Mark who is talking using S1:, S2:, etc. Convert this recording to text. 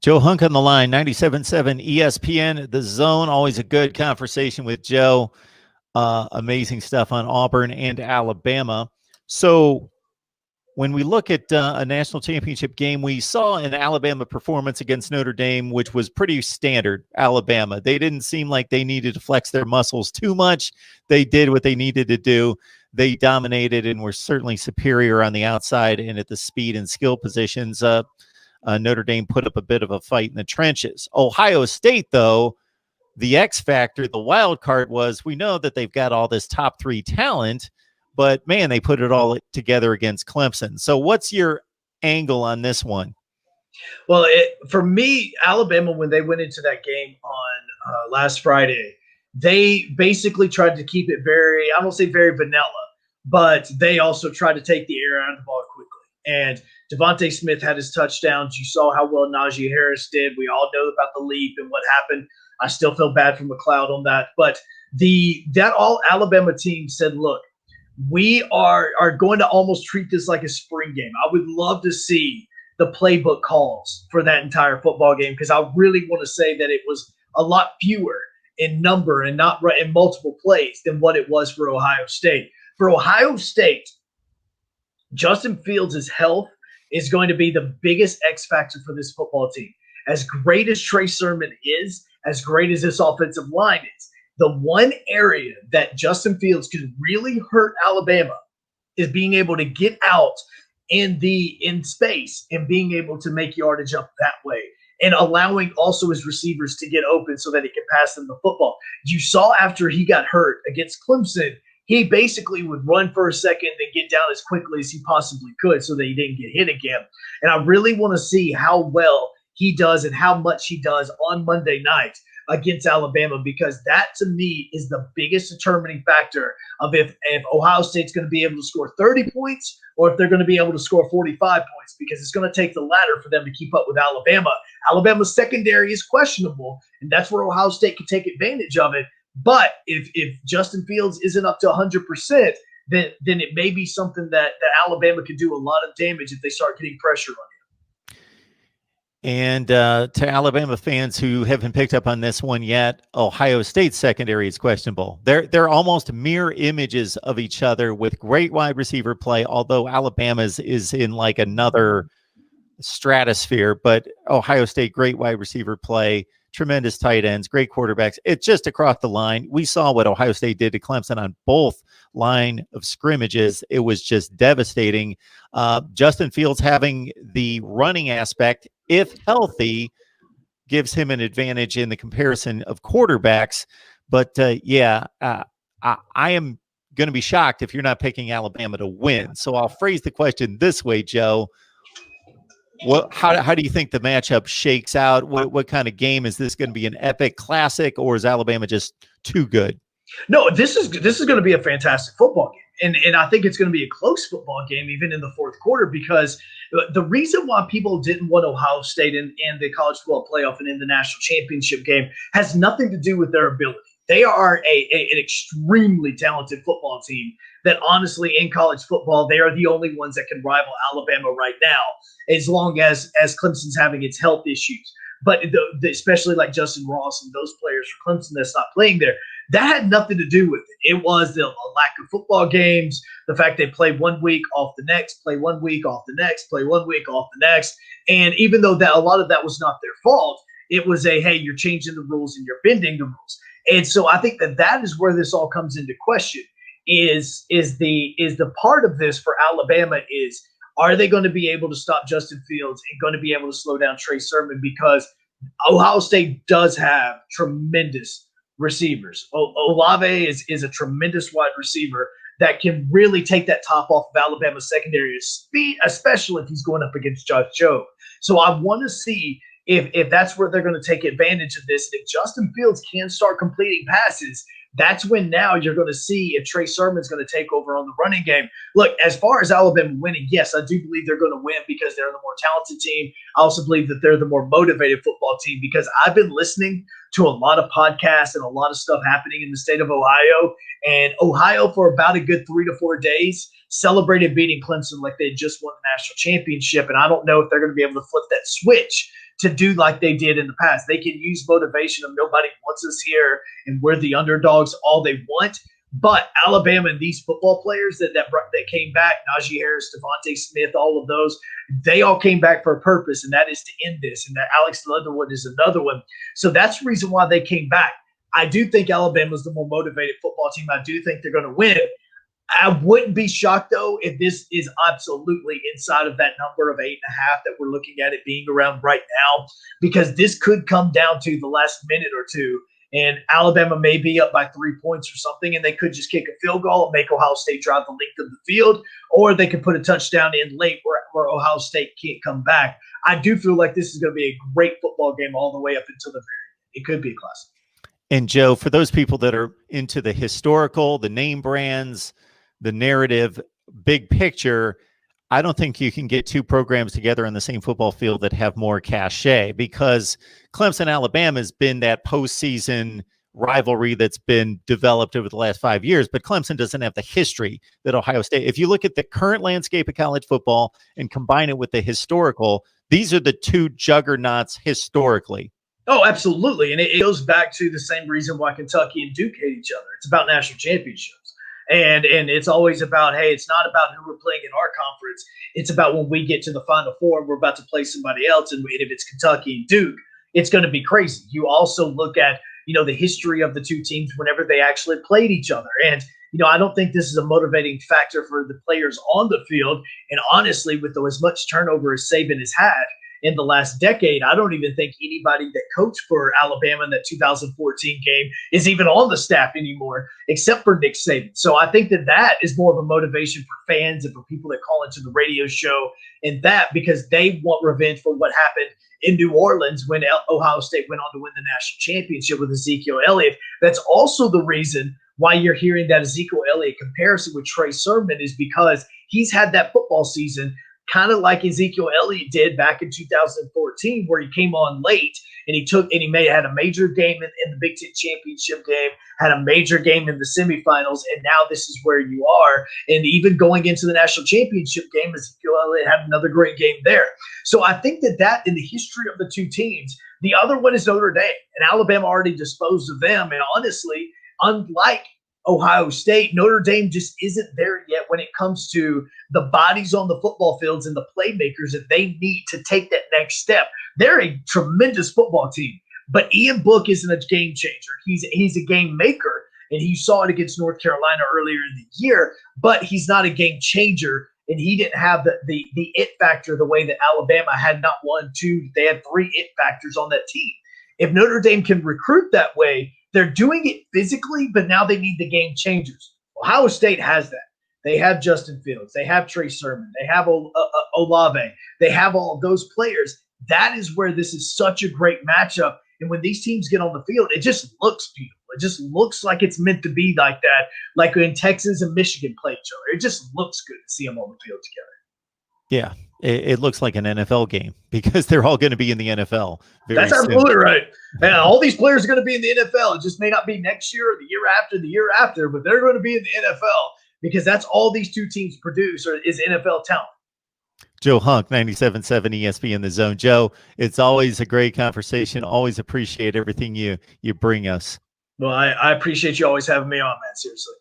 S1: Joe Hunk on the line, 97.7 ESPN, The Zone. Always a good conversation with Joe. Amazing stuff on Auburn and Alabama. So when we look at a national championship game, we saw an Alabama performance against Notre Dame, which was pretty standard Alabama. They didn't seem like they needed to flex their muscles too much. They did what they needed to do. They dominated and were certainly superior on the outside and at the speed and skill positions. Notre Dame put up a bit of a fight in the trenches. Ohio State, though, the X factor, the wild card was, we know that they've got all this top three talent, but man, they put it all together against Clemson. So what's your angle on this one?
S2: Well, for me, Alabama, when they went into that game on last Friday, they basically tried to keep it very, I won't say very vanilla, but they also tried to take the air out of the ball quickly. And Devontae Smith had his touchdowns. You saw how well Najee Harris did. We all know about the leap and what happened. I still feel bad for McLeod on that. But that all Alabama team said, look, we are going to almost treat this like a spring game. I would love to see the playbook calls for that entire football game, because I really want to say that it was a lot fewer in number and not in multiple plays than what it was for Ohio State. For Ohio State, Justin Fields' health is going to be the biggest X factor for this football team. As great as Trey Sermon is, as great as this offensive line is, the one area that Justin Fields could really hurt Alabama is being able to get out in space and being able to make yardage up that way, and allowing also his receivers to get open so that he can pass them the football. You saw after he got hurt against Clemson, he basically would run for a second and get down as quickly as he possibly could so that he didn't get hit again. And I really want to see how well he does and how much he does on Monday night against Alabama, because that to me is the biggest determining factor of if Ohio State's going to be able to score 30 points or if they're going to be able to score 45 points, because it's going to take the latter for them to keep up with Alabama. Alabama's secondary is questionable, and that's where Ohio State can take advantage of it. But if Justin Fields isn't up to 100%, then it may be something that Alabama could do a lot of damage if they start getting pressure on him.
S1: And to Alabama fans who haven't picked up on this one yet, Ohio State's secondary is questionable. They're almost mirror images of each other with great wide receiver play, although Alabama's is in like another stratosphere. But Ohio State, great wide receiver play, tremendous tight ends, great quarterbacks. It's just across the line. We saw what Ohio State did to Clemson on both line of scrimmages. It was just devastating. Justin Fields having the running aspect, if healthy, gives him an advantage in the comparison of quarterbacks. But I am going to be shocked if you're not picking Alabama to win. So I'll phrase the question this way, Joe. How do you think the matchup shakes out? What kind of game is this going to be? An epic classic, or is Alabama just too good?
S2: No, this is going to be a fantastic football game, and I think it's going to be a close football game even in the fourth quarter, because the reason why people didn't want Ohio State in the college football playoff and in the national championship game has nothing to do with their ability. They are an extremely talented football team that honestly in college football, they are the only ones that can rival Alabama right now, as long as Clemson's having its health issues. But especially like Justin Ross and those players for Clemson that's not playing there, that had nothing to do with it. It was the lack of football games, the fact they play 1 week off the next, play 1 week off the next, play 1 week off the next. And even though that a lot of that was not their fault, it was hey, you're changing the rules and you're bending the rules. And so I think that is where this all comes into question. Is the part of this for Alabama is, are they going to be able to stop Justin Fields and going to be able to slow down Trey Sermon? Because Ohio State does have tremendous receivers. Olave is a tremendous wide receiver that can really take that top off of Alabama's secondary speed, especially if he's going up against Josh Jobe. So I want to see if that's where they're going to take advantage of this. If Justin Fields can start completing passes, that's when now you're going to see if Trey Sermon's going to take over on the running game. Look, as far as Alabama winning, yes, I do believe they're going to win because they're the more talented team. I also believe that they're the more motivated football team, because I've been listening to a lot of podcasts and a lot of stuff happening in the state of Ohio. And Ohio, for about a good 3 to 4 days, celebrated beating Clemson like they had just won the national championship. And I don't know if they're going to be able to flip that switch to do like they did in the past. They can use motivation of nobody wants us here and we're the underdogs all they want. But Alabama and these football players that came back, Najee Harris, Devontae Smith, all of those, they all came back for a purpose, and that is to end this. And that Alex Leatherwood is another one. So that's the reason why they came back. I do think Alabama's the more motivated football team. I do think they're going to win. I wouldn't be shocked, though, if this is absolutely inside of that number of 8.5 that we're looking at it being around right now, because this could come down to the last minute or two, and Alabama may be up by 3 points or something, and they could just kick a field goal and make Ohio State drive the length of the field, or they could put a touchdown in late where Ohio State can't come back. I do feel like this is going to be a great football game all the way up until the very end. It could be a classic.
S1: And Joe, for those people that are into the historical, the name brands, the narrative, big picture, I don't think you can get two programs together on the same football field that have more cachet, because Clemson, Alabama has been that postseason rivalry that's been developed over the last 5 years, but Clemson doesn't have the history that Ohio State. If you look at the current landscape of college football and combine it with the historical, these are the two juggernauts historically.
S2: Oh, absolutely. And it goes back to the same reason why Kentucky and Duke hate each other. It's about national championships. And it's always about, hey, it's not about who we're playing in our conference. It's about when we get to the Final Four, we're about to play somebody else. And if it's Kentucky and Duke, it's going to be crazy. You also look at, the history of the two teams whenever they actually played each other. And, I don't think this is a motivating factor for the players on the field. And honestly, with as much turnover as Saban has had in the last decade, I don't even think anybody that coached for Alabama in that 2014 game is even on the staff anymore, except for Nick Saban. So I think that is more of a motivation for fans and for people that call into the radio show, and that because they want revenge for what happened in New Orleans when Ohio State went on to win the national championship with Ezekiel Elliott. That's also the reason why you're hearing that Ezekiel Elliott comparison with Trey Sermon, is because he's had that football season kind of like Ezekiel Elliott did back in 2014, where he came on late and he had a major game in the Big Ten championship game, had a major game in the semifinals, and now this is where you are. And even going into the national championship game, Ezekiel Elliott had another great game there. So I think that in the history of the two teams, the other one is Notre Dame, and Alabama already disposed of them. And honestly, unlike Ohio State, Notre Dame just isn't there yet when it comes to the bodies on the football fields and the playmakers that they need to take that next step. They're a tremendous football team, but Ian Book isn't a game changer. He's a game maker, and you saw it against North Carolina earlier in the year, but he's not a game changer, and he didn't have the it factor the way that Alabama had not one, two, they had three it factors on that team. If Notre Dame can recruit that way, they're doing it physically, but now they need the game changers. Ohio State has that. They have Justin Fields. They have Trey Sermon. They have Olave. They have all of those players. That is where this is such a great matchup. And when these teams get on the field, it just looks beautiful. It just looks like it's meant to be like that, like when Texas and Michigan play each other. It just looks good to see them on the field together.
S1: Yeah. It looks like an NFL game because they're all going to be in the NFL.
S2: That's absolutely right. And all these players are going to be in the NFL. It just may not be next year or the year after, but they're going to be in the NFL because that's all these two teams produce is NFL talent.
S1: Joe Hunk, 97.7 ESPN The Zone. Joe, it's always a great conversation. Always appreciate everything you bring us.
S2: Well, I appreciate you always having me on, man. Seriously.